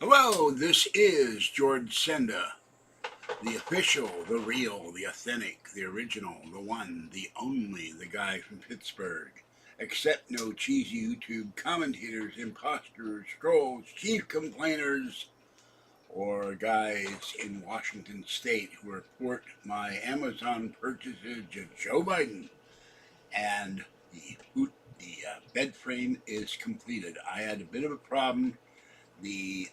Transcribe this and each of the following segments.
Hello, this is George Senda, the official, the real, the authentic, the original, the one, the only, the guy from Pittsburgh. Accept no cheesy YouTube commentators, imposters, trolls, chief complainers, or guys in Washington State who report my Amazon purchases to Joe Biden. And the bed frame is completed. I had a bit of a problem. The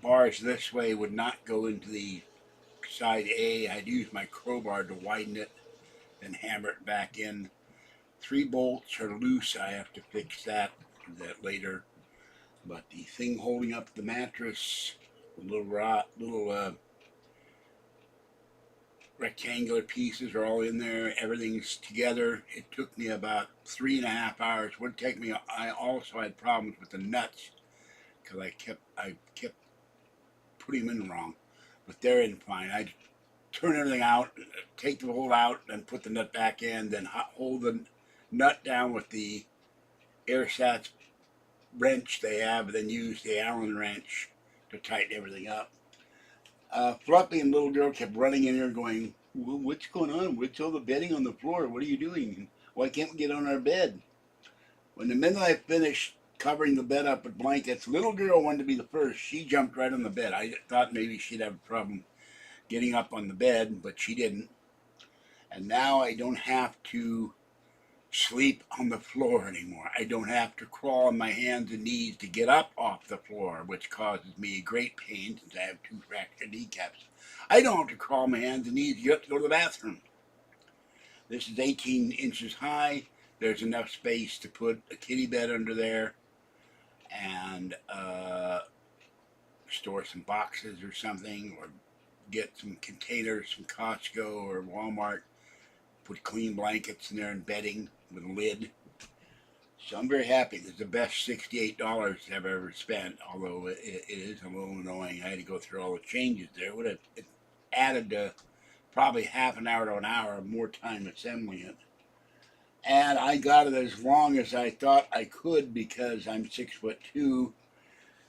bars this way would not go into the side A. I'd use my crowbar to widen it, then hammer it back in. 3 bolts are loose. I have to fix that. Do that later. But the thing holding up the mattress, the little rectangular pieces are all in there. Everything's together. It took me about 3.5 hours. It would take me. I also had problems with the nuts because I kept putting them in wrong, but they're in fine. I turn everything out, take the bolt out, and put the nut back in, then hold the nut down with the ersatz wrench they have, and then use the Allen wrench to tighten everything up. Fluffy and little girl kept running in here going, well, what's going on? What's all the bedding on the floor? What are you doing? Why can't we get on our bed? When the minute I finished covering the bed up with blankets, little girl wanted to be the first. She jumped right on the bed. I thought maybe she'd have a problem getting up on the bed, but she didn't. And now I don't have to sleep on the floor anymore. I don't have to crawl on my hands and knees to get up off the floor, which causes me great pain since I have 2 fractured kneecaps. I don't have to crawl on my hands and knees to get up to go to the bathroom. This is 18 inches high. There's enough space to put a kitty bed under there and store some boxes or something, or get some containers from Costco or Walmart, put clean blankets in there and bedding with a lid. So I'm very happy. This is the best $68 I've ever spent, although it is a little annoying. I had to go through all the changes there. It would have added probably half an hour to an hour more time assembling it. And I got it as long as I thought I could because I'm 6'2".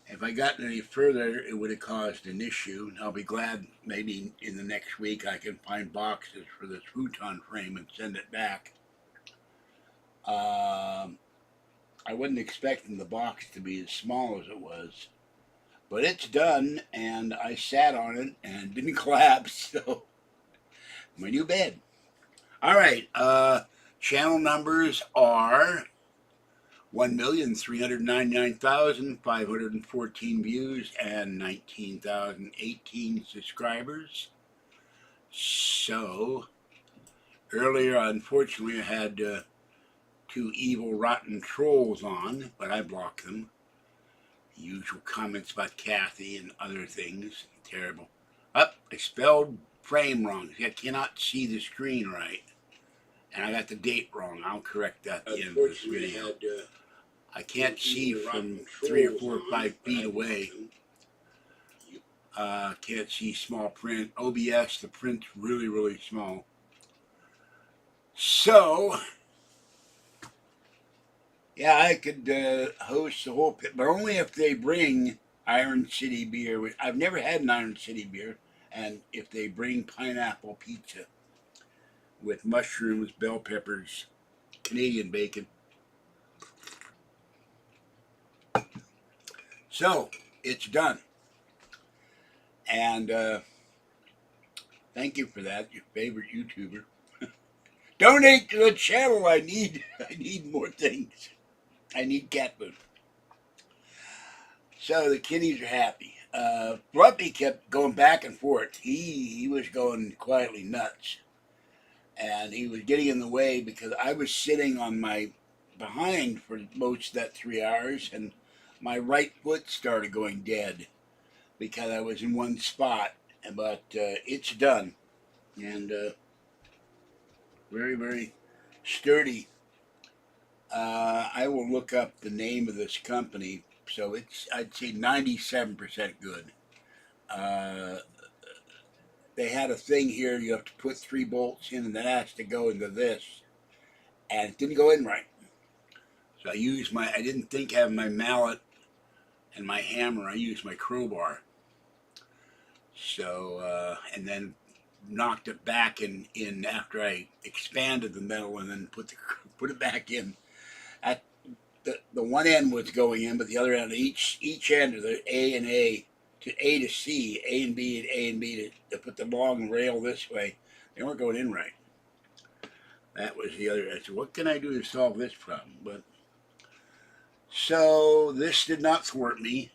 If I gotten any further, it would have caused an issue. And I'll be glad maybe in the next week I can find boxes for this futon frame and send it back. I wasn't expecting the box to be as small as it was, but it's done, and I sat on it and didn't collapse. So my new bed. All right. Channel numbers are 1,399,514 views and 19,018 subscribers. So earlier, unfortunately, I had 2 evil, rotten trolls on, but I blocked them. The usual comments about Kathy and other things. Terrible. I spelled frame wrong. I cannot see the screen right. And I got the date wrong. I'll correct that at the end of this video. I can't see from 3 or 4 or 5 feet away. Can't see small print. OBS, the print's really, really small. So, yeah, I could host the whole pit, but only if they bring Iron City beer. I've never had an Iron City beer, and if they bring pineapple pizza with mushrooms, bell peppers, Canadian bacon. So, it's done. And thank you for that, your favorite YouTuber. Donate to the channel. I need more things. I need cat food. So the kitties are happy. Fluffy kept going back and forth. He was going quietly nuts. And he was getting in the way because I was sitting on my behind for most of that 3 hours, and my right foot started going dead because I was in one spot. But it's done. And very, very sturdy. I will look up the name of this company. So it's, I'd say 97% good. They had a thing here, you have to put 3 bolts in and that has to go into this. And it didn't go in right. So I didn't think having my mallet and my hammer, I used my crowbar. So, and then knocked it back in after I expanded the metal and then put it back in. At the one end was going in, but the other end, each end of the A to C, A and B and A and B to put the long rail this way, they weren't going in right. That was the other. I said, what can I do to solve this problem? But so this did not thwart me.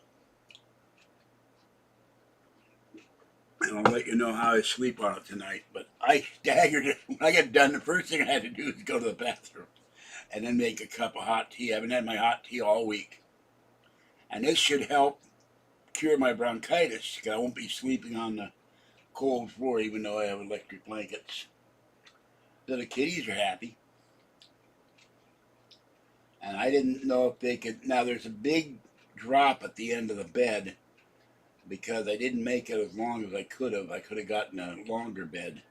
And I'll let you know how I sleep on it tonight. But I staggered it. When I got done, the first thing I had to do was go to the bathroom and then make a cup of hot tea. I haven't had my hot tea all week. And this should help cure my bronchitis. I won't be sleeping on the cold floor even though I have electric blankets. So the kitties are happy. And I didn't know if they could. Now there's a big drop at the end of the bed because I didn't make it as long as I could have. I could have gotten a longer bed.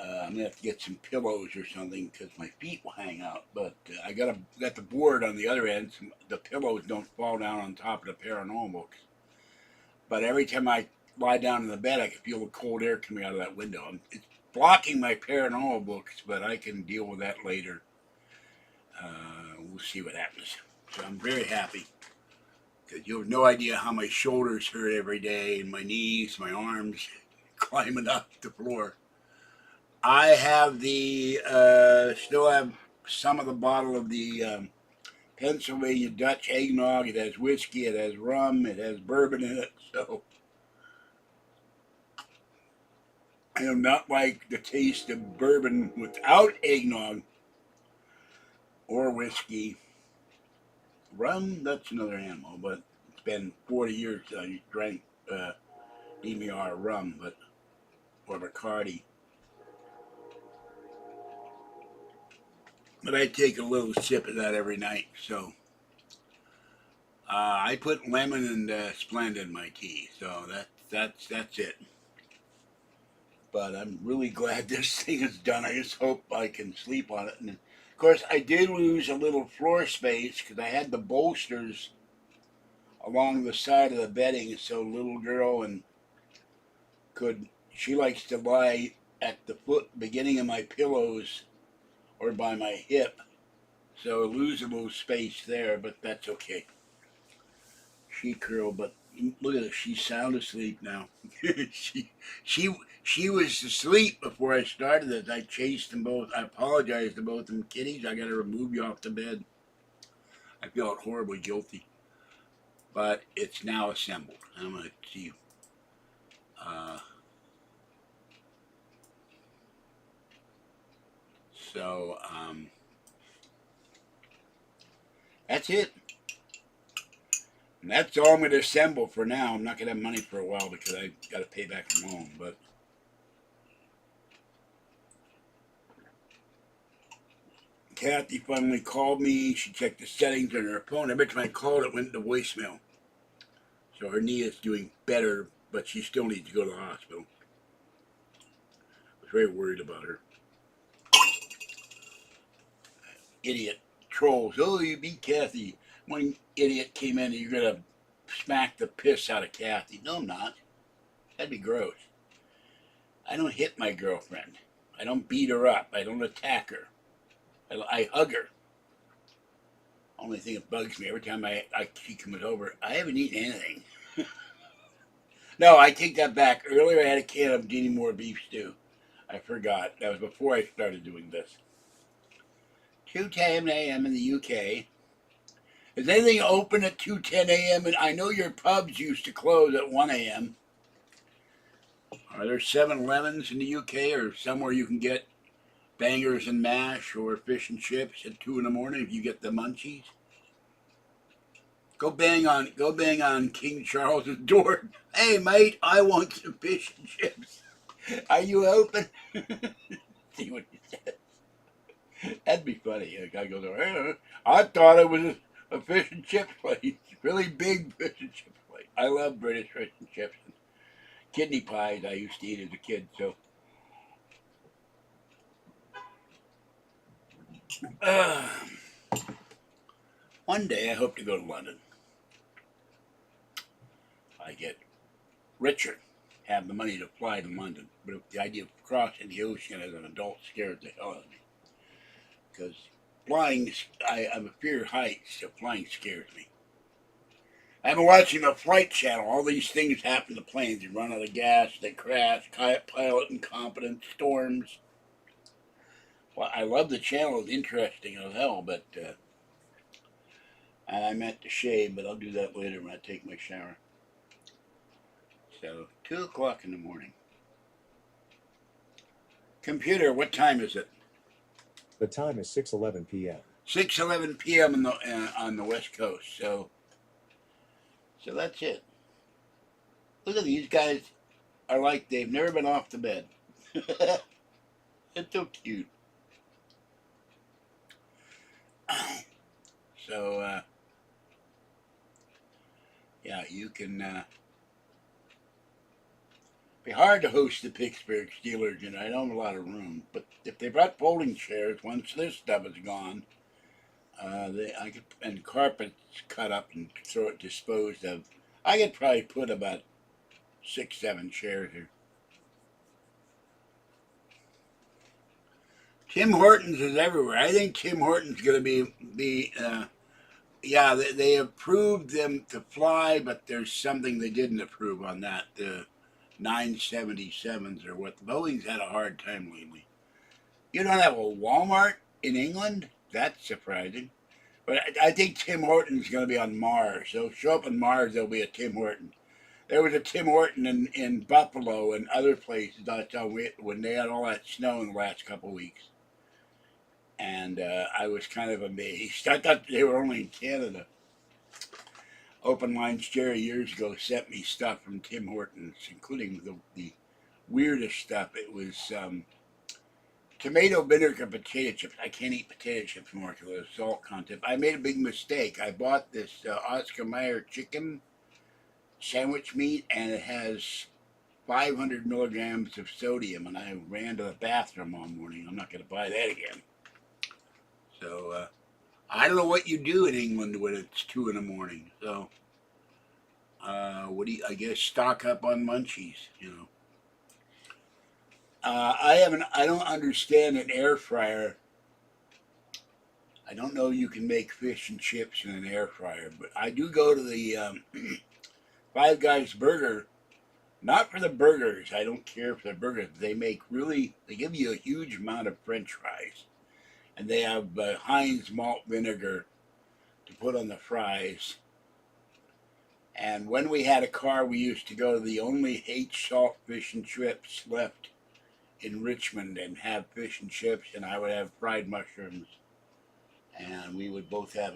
I'm gonna have to get some pillows or something because my feet will hang out. But I got the board on the other end. So the pillows don't fall down on top of the paranormal books. But every time I lie down in the bed, I can feel the cold air coming out of that window. It's blocking my paranormal books, but I can deal with that later. We'll see what happens. So I'm very happy because you have no idea how my shoulders hurt every day and my knees, my arms climbing up the floor. I have still have some of the bottle of the Pennsylvania Dutch eggnog. It has whiskey, it has rum, it has bourbon in it. So I do not like the taste of bourbon without eggnog or whiskey. Rum, that's another animal, but it's been 40 years since I drank DMR rum, or Bacardi. But I take a little sip of that every night. So I put lemon and Splenda in my tea. So that's it. But I'm really glad this thing is done. I just hope I can sleep on it. And of course, I did lose a little floor space because I had the bolsters along the side of the bedding, so little girl she likes to lie at the beginning of my pillows or by my hip, so I lose a little space there, but that's okay. She curled, but look at her, she's sound asleep now. she she was asleep before I started it. I chased them both. I apologized to both them kitties. I got to remove you off the bed. I felt horribly guilty, but it's now assembled. I'm gonna see you. So that's it. And that's all I'm going to assemble for now. I'm not going to have money for a while because I got to pay back a loan. But Kathy finally called me. She checked the settings on her phone. Every time I called, it went to voicemail. So her knee is doing better, but she still needs to go to the hospital. I was very worried about her. Idiot trolls. Oh, you beat Kathy. One idiot came in and you're going to smack the piss out of Kathy. No, I'm not. That'd be gross. I don't hit my girlfriend. I don't beat her up. I don't attack her. I hug her. Only thing that bugs me every time she comes over, I haven't eaten anything. No, I take that back. Earlier I had a can of Dinty Moore beef stew. I forgot. That was before I started doing this. 2:10 a.m. in the UK. Is anything open at 2:10 a.m.? And I know your pubs used to close at 1 a.m. Are there 7-Elevens in the UK or somewhere you can get bangers and mash or fish and chips at 2 in the morning if you get the munchies? Go bang on King Charles's door. Hey mate, I want some fish and chips. Are you open? See what he says. That'd be funny. A guy goes, I thought it was a fish and chips place. Really big fish and chips place. I love British fish and chips. Kidney pies I used to eat as a kid, so One day I hope to go to London. I get richer, have the money to fly to London. But the idea of crossing the ocean as an adult scared the hell out of me. Because flying, I'm a fear of heights, so flying scares me. I've been watching the Flight Channel. All these things happen to planes. They run out of gas, they crash, pilot incompetence, storms. Well, I love the channel. It's interesting as hell, but I meant to shave, but I'll do that later when I take my shower. So, 2 o'clock in the morning. Computer, what time is it? The time is 6:11 p.m. 6:11 p.m. On the West Coast. So that's it. Look at these guys. Are like they've never been off the bed. It's so cute. So yeah, you can. Be hard to host the Pittsburgh Steelers. You know, I don't have a lot of room, but if they brought folding chairs once this stuff is gone, I could, and carpets cut up and throw it disposed of. I could probably put about 6, 7 chairs here. Tim Hortons is everywhere. I think Tim Hortons going to be yeah, they approved them to fly, but there's something they didn't approve on that. The 977s or what. Boeing's had a hard time lately. You don't have a Walmart in England? That's surprising. But I think Tim Hortons going to be on Mars. So show up on Mars, there'll be a Tim Horton. There was a Tim Horton in Buffalo and other places when they had all that snow in the last couple of weeks. And I was kind of amazed. I thought they were only in Canada. Open Lines Jerry years ago sent me stuff from Tim Hortons, including the weirdest stuff. It was tomato vinegar potato chips. I can't eat potato chips more because of the salt content. I made a big mistake. I bought this Oscar Mayer chicken sandwich meat, and it has 500 milligrams of sodium, and I ran to the bathroom all morning. I'm not going to buy that again. So I don't know what you do in England when it's 2 in the morning. So what do you? I guess stock up on munchies. You know. I don't understand an air fryer. I don't know you can make fish and chips in an air fryer, but I do go to the Five Guys Burger. Not for the burgers. I don't care for the burgers. They give you a huge amount of French fries. And they have Heinz malt vinegar to put on the fries. And when we had a car, we used to go to the only H salt fish and chips left in Richmond and have fish and chips, and I would have fried mushrooms. And we would both I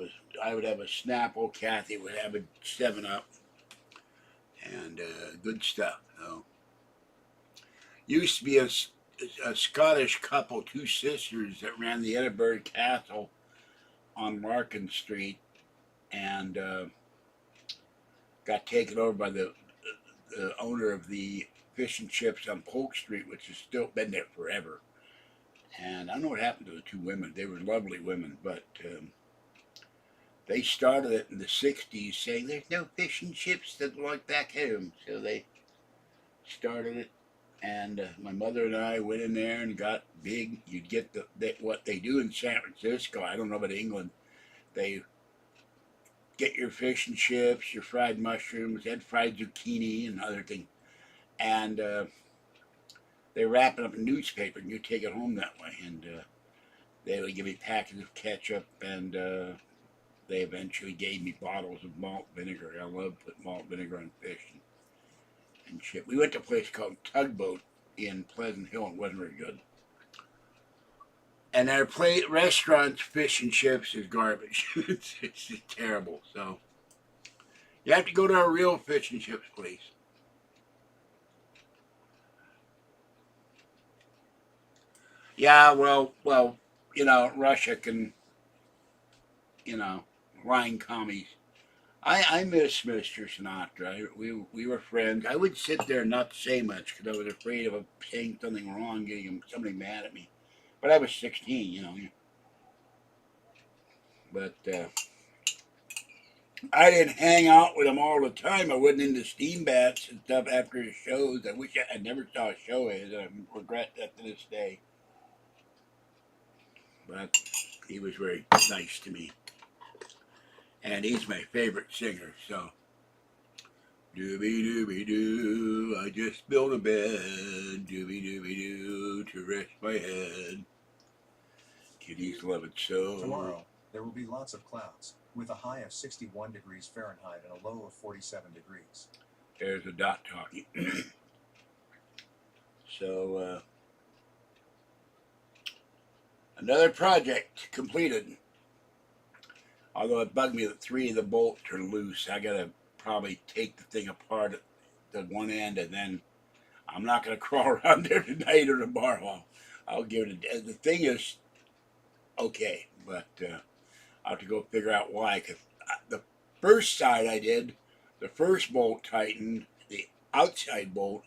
would have a Snapple, Kathy would have a 7-Up, and good stuff. So, used to be a Scottish couple, 2 sisters that ran the Edinburgh Castle on Larkin Street, and got taken over by the owner of the fish and chips on Polk Street, which has still been there forever. And I don't know what happened to the 2 women. They were lovely women, but they started it in the 60s saying there's no fish and chips that like back home. So they started it. And my mother and I went in there and got big. You'd get what they do in San Francisco. I don't know about England. They get your fish and chips, your fried mushrooms, and fried zucchini and other things. And they wrap it up in newspaper, and you take it home that way. And they would give me packets of ketchup, and they eventually gave me bottles of malt vinegar. I love putting malt vinegar on fish and chip. We went to a place called Tugboat in Pleasant Hill. It wasn't very good. And their restaurants, fish and chips is garbage. it's terrible. So you have to go to a real fish and chips place. Yeah, well, you know, Russia can, you know, lying commies. I miss Mr. Sinatra. We were friends. I would sit there and not say much because I was afraid of saying something wrong, getting somebody mad at me. But I was 16, you know. But I didn't hang out with them all the time. I wasn't into steam baths and stuff after the shows. I wish I never saw a show. And I regret that to this day. But he was very nice to me. And he's my favorite singer, so. Dooby dooby doo, I just built a bed, dooby dooby doo, to rest my head. Kitties love it so. Tomorrow, there will be lots of clouds, with a high of 61 degrees Fahrenheit and a low of 47 degrees. There's a dot talking. So, another project completed. Although it bugged me that 3 of the bolts are loose. I gotta probably take the thing apart at the one end, and then I'm not gonna crawl around there tonight or tomorrow. I'll give it a. The thing is okay, but I'll have to go figure out why. Because the first side I did, the first bolt tightened, the outside bolt,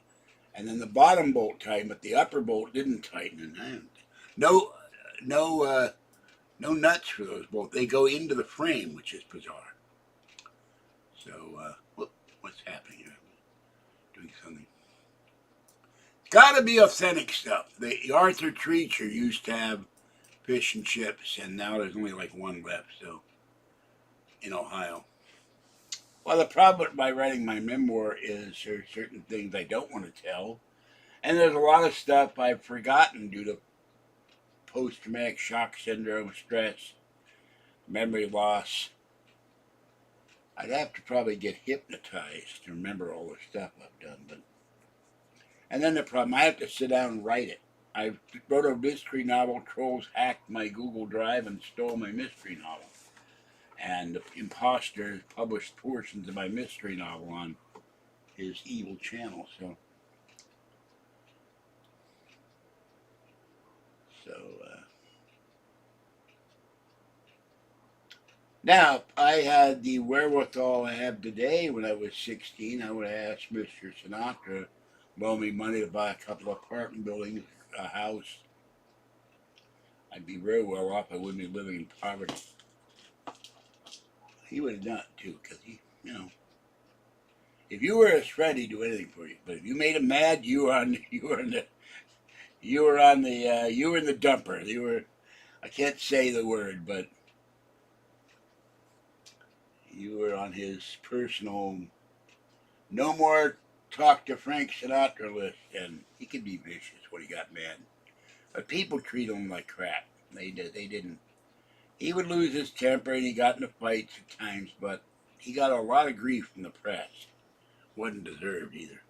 and then the bottom bolt tightened, but the upper bolt didn't tighten. And no, no, no nuts for those bolts. They go into the frame, which is bizarre. So, what's happening here? Doing something. Gotta be authentic stuff. The Arthur Treacher used to have fish and chips, and now there's only like one left, so, in Ohio. Well, the problem by writing my memoir is there's certain things I don't want to tell, and there's a lot of stuff I've forgotten due to post-traumatic shock syndrome, stress, memory loss. I'd have to probably get hypnotized to remember all the stuff I've done, but and then the problem, I have to sit down and write it. I wrote a mystery novel. Trolls hacked my Google Drive and stole my mystery novel. And the imposter published portions of my mystery novel on his evil channel. So now, if I had the wherewithal I have today when I was 16, I would have asked Mr. Sinatra to loan me money to buy a couple of apartment buildings, a house. I'd be very well off. I wouldn't be living in poverty. He would have done it too, because he, if you were his friend, he'd do anything for you. But if you made him mad, you were in the dumper. I can't say the word, but you were on his personal no more talk to Frank Sinatra list, and he could be vicious when he got mad. But people treat him like crap. They didn't. He would lose his temper and he got into fights at times, but he got a lot of grief from the press. Wasn't deserved either.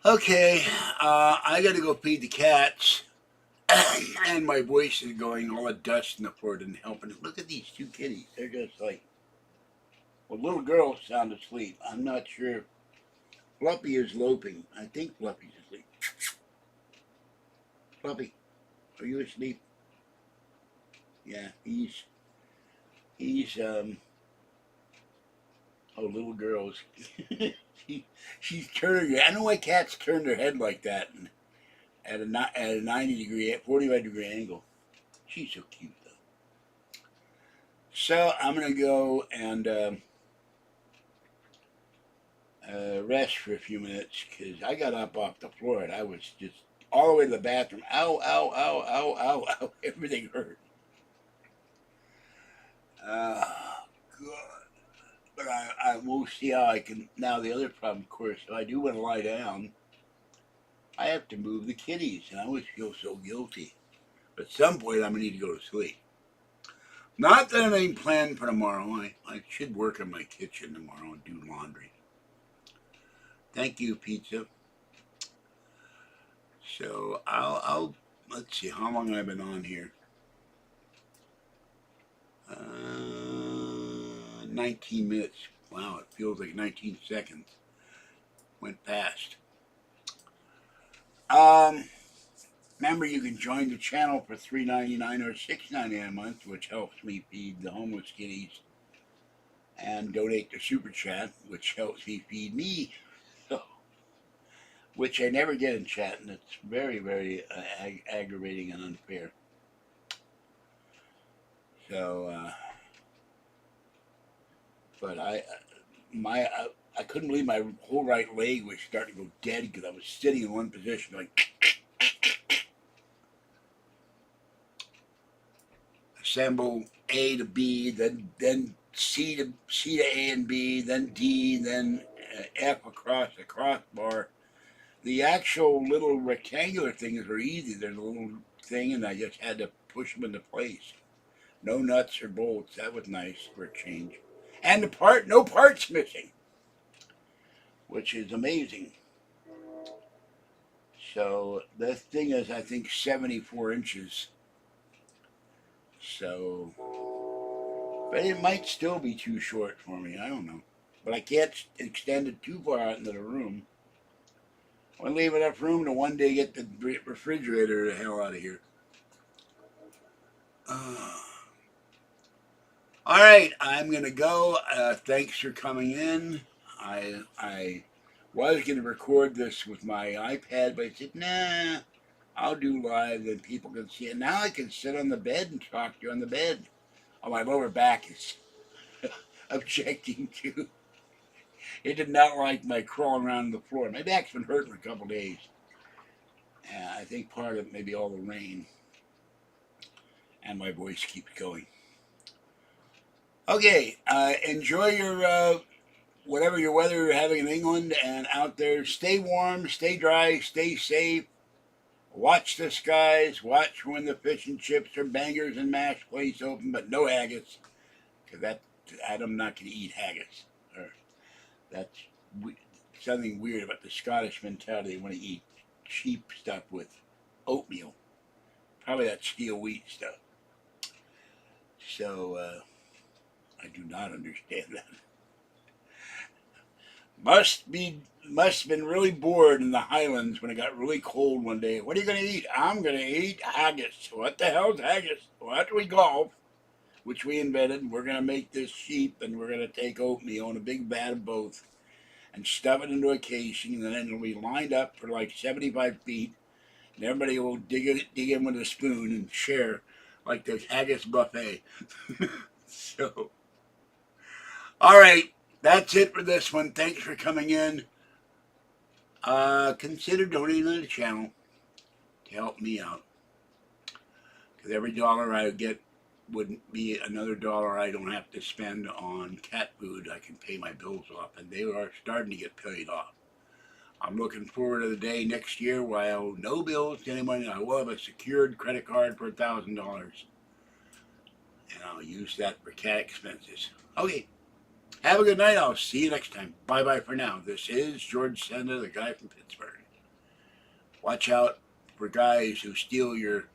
Okay, I got to go feed the cats. And my voice is going, all the dust in the floor didn't help. And look at these 2 kitties. They're just like, well, little girl's sound asleep. I'm not sure. Fluffy is loping. I think Fluffy's asleep. Fluffy, are you asleep? Yeah, he's oh, little girls. she's turning. I know why cats turn their head like that at a 90-degree, 45-degree angle. She's so cute though. So I'm gonna go and rest for a few minutes because I got up off the floor and I was just all the way to the bathroom. Ow, ow, ow, ow, ow, ow. Everything hurt. God. But I will see how I can. Now, the other problem, of course, if I do want to lie down, I have to move the kitties, and I always feel so guilty. But at some point, I'm going to need to go to sleep. Not that I have anything planned for tomorrow. I should work in my kitchen tomorrow and do laundry. Thank you, pizza. So I'll let's see how long I've been on here. 19 minutes. Wow, it feels like 19 seconds. Went fast. Remember, you can join the channel for $3.99 or $6.99 a month, which helps me feed the homeless kitties, and donate to Super Chat, which helps me feed me. So, which I never get in chat, and it's very, very aggravating and unfair. So, But I couldn't believe my whole right leg was starting to go dead because I was sitting in one position like assemble A to B, then C to A and B, then D, then F across the crossbar. The actual little rectangular things were easy. There's a little thing, and I just had to push them into place. No nuts or bolts. That was nice for a change. And no parts missing, which is amazing. So this thing is, I think, 74 inches. So, but it might still be too short for me. I don't know. But I can't extend it too far out into the room. I want to leave enough room to one day get the refrigerator the hell out of here. All right, I'm going to go. Thanks for coming in. I was going to record this with my iPad, but I said, nah, I'll do live, then people can see it. Now I can sit on the bed and talk to you on the bed. Oh, my lower back is objecting to. It did not like my crawling around the floor. My back's been hurting for a couple days. I think part of it may be all the rain. And my voice keeps going. Okay, enjoy your whatever your weather you're having in England and out there. Stay warm, stay dry, stay safe. Watch the skies. Watch when the fish and chips or bangers and mash place open, but no haggis, because I'm not going to eat haggis. That's something weird about the Scottish mentality. They want to eat cheap stuff with oatmeal. Probably that steel wheat stuff. So I do not understand that. Must have been really bored in the Highlands when it got really cold one day. What are you going to eat? I'm going to eat haggis. What the hell's haggis? Well, after we golf, which we invented, we're going to make this sheep, and we're going to take oatmeal and a big vat of both and stuff it into a casing, and then it'll be lined up for like 75 feet, and everybody will dig in with a spoon and share like the haggis buffet. So, all right. That's it for this one. Thanks for coming in. Consider donating to the channel to help me out. Because every dollar I get wouldn't be another dollar I don't have to spend on cat food. I can pay my bills off, and they are starting to get paid off. I'm looking forward to the day next year where I owe no bills to anyone. I will have a secured credit card for $1,000. And I'll use that for cat expenses. Okay. Have a good night. I'll see you next time. Bye-bye for now. This is George Senda, the guy from Pittsburgh. Watch out for guys who steal your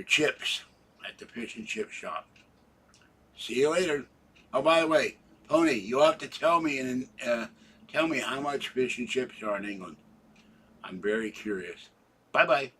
chips at the fish and chip shop. See you later. Oh, by the way, Pony, you'll have to tell me how much fish and chips are in England. I'm very curious. Bye-bye.